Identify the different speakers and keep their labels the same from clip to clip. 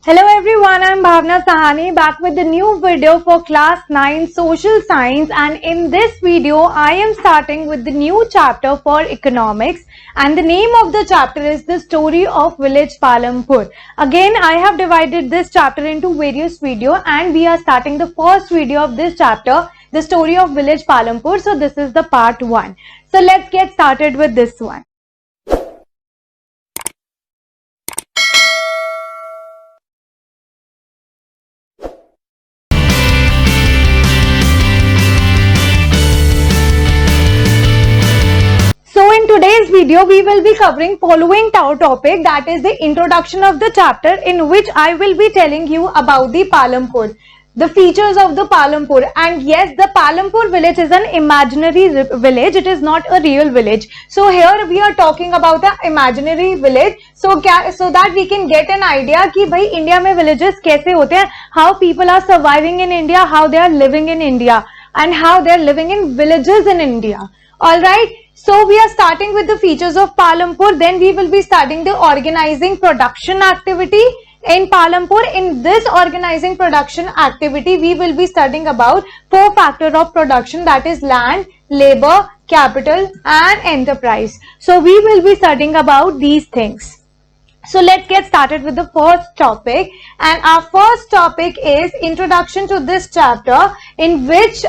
Speaker 1: Hello everyone, I'm Bhavna Sahani back with the new video for class 9 social science, and in this video I am starting with the new chapter for economics, and the name of the chapter is the story of village Palampur. Again, I have divided this chapter into various videos and we are starting the first video of this chapter, the story of village Palampur. So this is the part 1. So let's get started with this one. So in today's video, we will be covering following topic, that is the introduction of the chapter, in which I will be telling you about the Palampur, the features of the Palampur. And yes, the Palampur village is an imaginary village. It is not a real village. So here we are talking about the imaginary village. So that we can get an idea कि भाई India में villages कैसे होते हैं, how people are surviving in India, how they are living in India, and how they are living in villages in India. All right. So we are starting with the features of Palampur. Then we will be studying the organizing production activity in Palampur. In this organizing production activity, we will be studying about 4 factors of production, that is land, labor, capital and enterprise. So we will be studying about these things. So let's get started with the first topic, and our first topic is introduction to this chapter, in which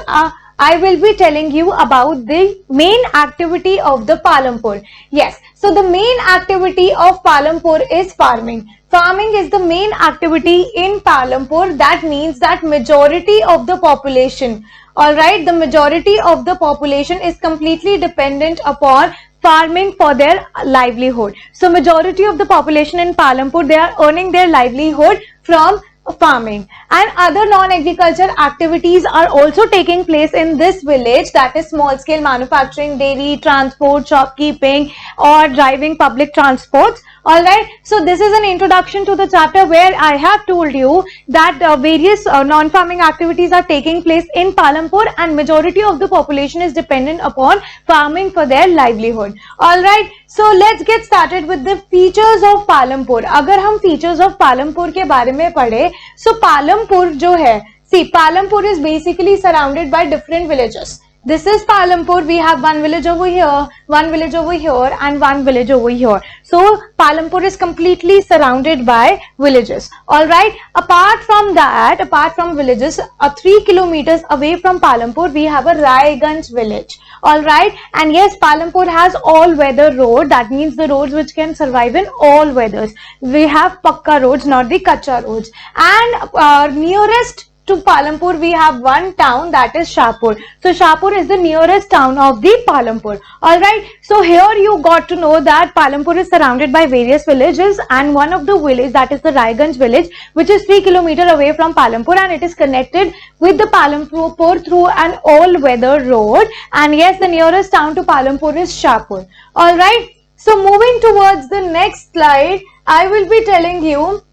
Speaker 1: I will be telling you about the main activity of the Palampur. Yes, so the main activity of Palampur is farming. Farming is the main activity in Palampur. That means that majority of the population, alright, the majority of the population is completely dependent upon farming for their livelihood. So majority of the population in Palampur, they are earning their livelihood from farming, and other non-agriculture activities are also taking place in this village, that is small scale manufacturing, dairy, transport, shopkeeping or driving public transports. Alright, so this is an introduction to the chapter where I have told you that various non-farming activities are taking place in Palampur and majority of the population is dependent upon farming for their livelihood. Alright, so let's get started with the features of Palampur. अगर हम features of Palampur के बारे में पढ़े, so Palampur जो है, see, Palampur is basically surrounded by different villages. This is Palampur. We have one village over here, one village over here and one village over here. So Palampur is completely surrounded by villages. Alright, apart from that, apart from villages, 3 kilometers away from Palampur, we have a Raiganj village. Alright, and yes, Palampur has all weather road. That means the roads which can survive in all weathers. We have Pakka roads, not the Kacha roads. And nearest to Palampur, we have one town, that is Shahpur. So Shahpur is the nearest town of the Palampur. Alright, so here you got to know that Palampur is surrounded by various villages, and one of the village, that is the Raiganj village, which is 3 kilometers away from Palampur, and it is connected with the Palampur through an all-weather road. And yes, the nearest town to Palampur is Shahpur. Alright, so moving towards the next slide, I will be telling you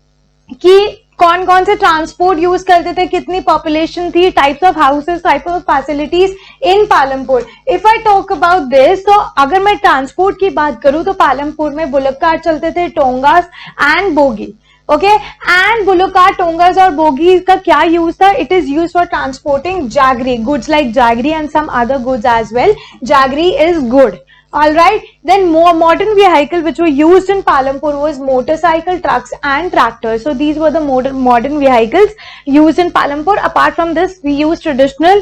Speaker 1: कि कौन कौन से transport use करते थे, कितनी population थी, types of houses, type of facilities in Palampur. If I talk about this, तो अगर मैं ट्रांसपोर्ट की बात करूं तो पालमपुर में बुलक कार्ट चलते थे, tongas and bogie. Okay, and bullock cart, tongas और बोगी का क्या यूज था? It is use for transporting jaggery goods, like jaggery and some other goods as well. Jaggery is gur. Alright, then more modern vehicle which were used in Palampur was motorcycle, trucks and tractors. So these were the modern vehicles used in Palampur. Apart from this, we use traditional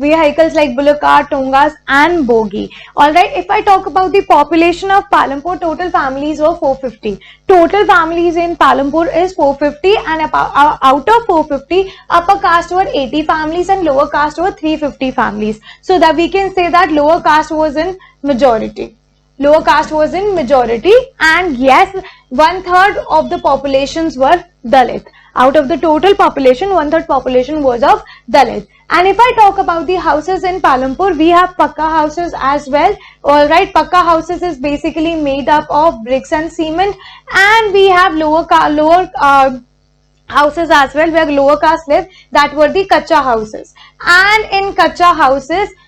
Speaker 1: vehicles like bullock cart, tongas and bogie. Alright, if I talk about the population of Palampur, total families were 450. Total families in Palampur is 450, and out of 450, upper caste were 80 families and lower caste were 350 families. So that we can say that lower caste was in majority. Lower caste was in majority, and yes, 1/3 of the populations were Dalit. Out of the total population, 1/3 population was of Dalit. And if I talk about the houses in Palampur, we have Pakka houses as well. Alright, Pakka houses is basically made up of bricks and cement, and we have lower houses as well where lower caste live, that were the Kacha houses. And in Kacha houses,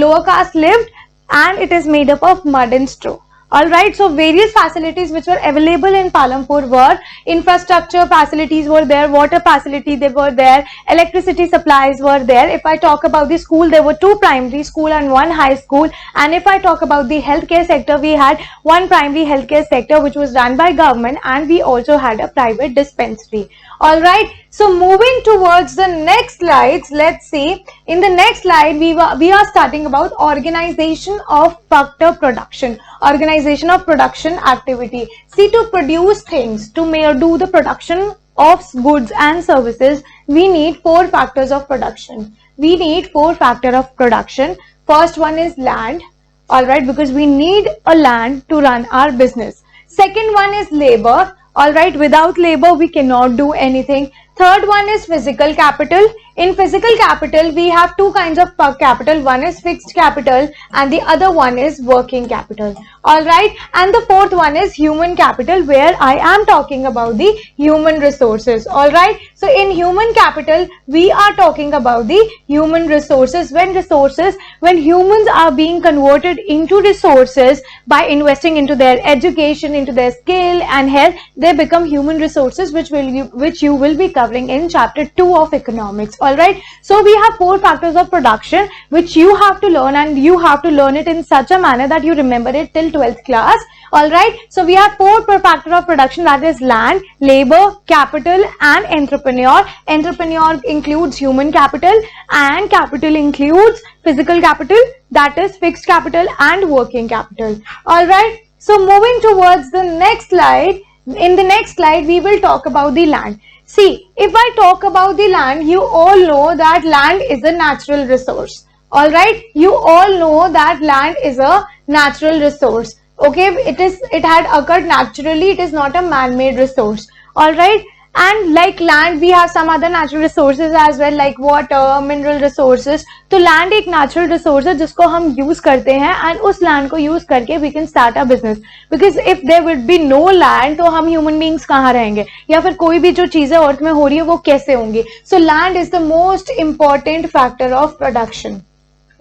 Speaker 1: lower caste lived, and it is made up of mud and straw. All right, so various facilities which were available in Palampur were infrastructure facilities were there, water facility they were there, electricity supplies were there. If I talk about the school, there were 2 primary school and 1 high school. And if I talk about the healthcare sector, we had 1 primary healthcare sector which was run by government, and we also had a private dispensary. All right, so moving towards the next slides, let's see. In the next slide, we are starting about organization of factor production, organization of production activity. See, to produce things, to do the production of goods and services, we need 4 factors of production. We need 4 factors of production. First one is land, all right, because we need a land to run our business. Second one is labor. All right, without labor we cannot do anything. Third one is physical capital. In physical capital we have 2 kinds of capital. One is fixed capital and the other one is working capital. All right, and the fourth one is human capital, where I am talking about the human resources. All right, so in human capital we are talking about the human resources. When humans are being converted into resources by investing into their education, into their skill and health, they become human resources, which you will be covering in chapter 2 of economics. All right, so we have 4 factors of production which you have to learn, and you have to learn it in such a manner that you remember it till 12th class. All right, so we have 4 per factor of production, that is land, labor, capital and entrepreneur. Entrepreneur includes human capital and capital includes physical capital, that is fixed capital and working capital. All right, so moving towards the next slide. In the next slide we will talk about the land. See, if I talk about the land, you all know that land is a natural resource. All right, you all know that land is a natural resource. Okay, it had occurred naturally. It is not a man-made resource. All right, and like land we have some other natural resources as well, like water, mineral resources. तो land एक natural resource है जिसको हम use करते हैं, and उस land को use करके we can start a business. Because if there would be no land, तो हम human beings कहाँ रहेंगे, या फिर कोई भी जो चीजें अर्थ में हो रही है वो कैसे होंगी. So land is the most important factor of production.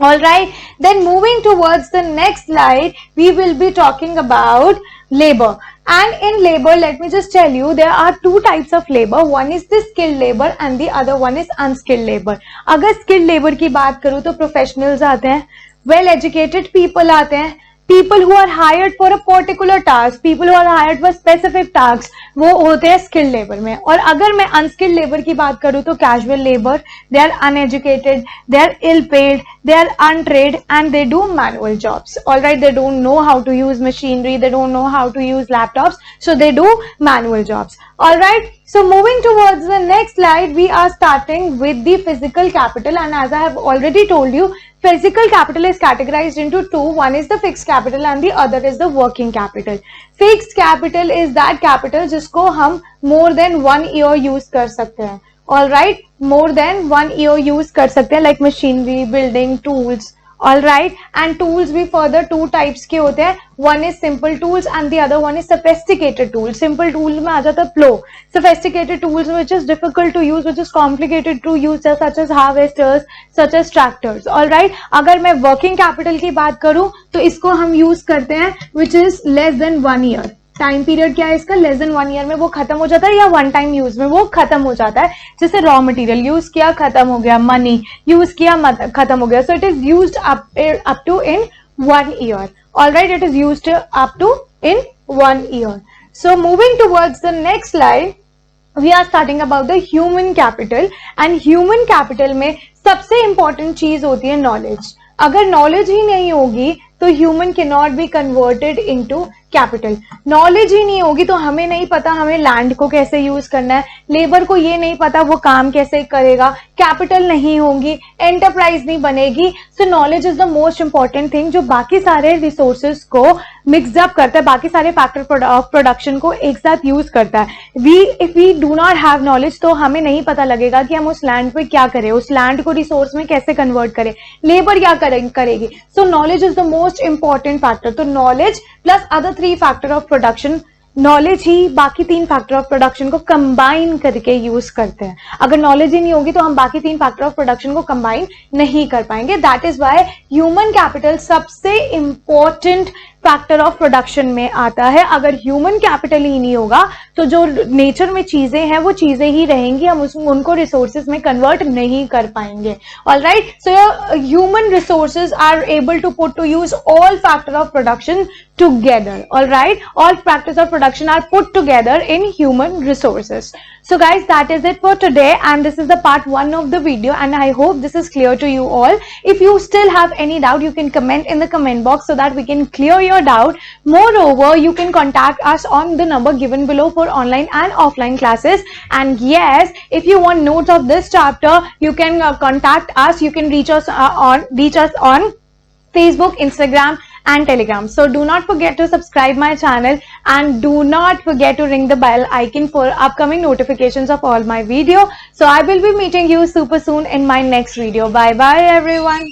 Speaker 1: All right, then moving towards the next slide, we will be talking about labor. And in labor, let me just tell you, there are 2 types of labor. One is the skilled labor and the other one is unskilled labor. अगर skilled labor की बात करूँ तो professionals आते हैं, well educated people आते हैं, people who are hired for a particular task, people who are hired for specific tasks, वो होते हैं skilled labor में. और अगर मैं unskilled labor की बात करूँ तो casual labor, they are uneducated, they are ill paid, they are untrained and they do manual jobs. All right, they don't know how to use machinery, they don't know how to use laptops, so they do manual jobs. All right, so moving towards the next slide, we are starting with the physical capital, and as I have already told you, physical capital is categorized into 2. One is the fixed capital and the other is the working capital. Fixed capital is that capital जिसको हम more than 1 year use कर सकते हैं. All right, more than 1 year use कर सकते हैं, like machinery, building, tools. All right, and tools भी further 2 types के होते हैं. One is simple tools and the other one is sophisticated tools. Simple tools में आ जाता है plow. Sophisticated tools which is difficult to use, which is complicated to use, such as harvesters, such as tractors. All right, अगर मैं working capital की बात करूँ तो इसको हम use करते हैं which is less than 1 year. Time period क्या है इसका, लेस देन 1 ईयर में वो खत्म हो जाता है, या 1 टाइम यूज में वो खत्म हो जाता है. जैसे रॉ मटेरियल यूज किया खत्म हो गया, मनी यूज किया खत्म हो गया. So it is used up to in 1 year. Alright, it is used up to in 1 year. So moving towards the next slide, we are starting about the human capital. And human capital में सबसे important चीज होती है knowledge. अगर knowledge ही नहीं होगी तो human can not be converted into capital. Knowledge ही नहीं होगी तो हमें नहीं पता हमें लैंड को कैसे यूज करना है, लेबर को ये नहीं पता वो काम कैसे करेगा, कैपिटल नहीं होगी, एंटरप्राइज नहीं बनेगी. सो knowledge is the most important thing जो बाकी सारे रिसोर्सेज को मिक्सअप करता है, बाकी सारे फैक्टर ऑफ प्रोडक्शन को एक साथ यूज करता है. If we do not have knowledge तो हमें नहीं पता लगेगा कि हम उस लैंड पे क्या करें, उस लैंड को रिसोर्स में कैसे कन्वर्ट करें, लेबर क्या करेगी. So knowledge is the most important factor. तो knowledge plus other 3 factor of production, knowledge ही बाकी 3 फैक्टर ऑफ प्रोडक्शन को कंबाइन करके यूज करते हैं. अगर नॉलेज ही नहीं होगी तो हम बाकी 3 फैक्टर ऑफ प्रोडक्शन को कंबाइन नहीं कर पाएंगे. That is why human capital सबसे इंपॉर्टेंट फैक्टर ऑफ प्रोडक्शन में आता है। अगर ह्यूमन कैपिटल ही नहीं होगा तो जो नेचर में चीजें हैं वो चीजें ही रहेंगी, हम उनको रिसोर्सेज में कन्वर्ट नहीं कर पाएंगे। Alright, so human resources are able to put to use all factor of production together. All right, all factors of production are put together in human resources. So guys, that is it for today, and this is the part 1 of the video, and I hope this is clear to you all. If you still have any doubt, you can comment in the comment box so that we can clear your doubt. Moreover, you can contact us on the number given below for online and offline classes. And yes, if you want notes of this chapter, you can contact us. You can reach us on Facebook, Instagram and Telegram. So do not forget to subscribe my channel, and do not forget to ring the bell icon for upcoming notifications of all my video. So I will be meeting you super soon in my next video. Bye bye everyone.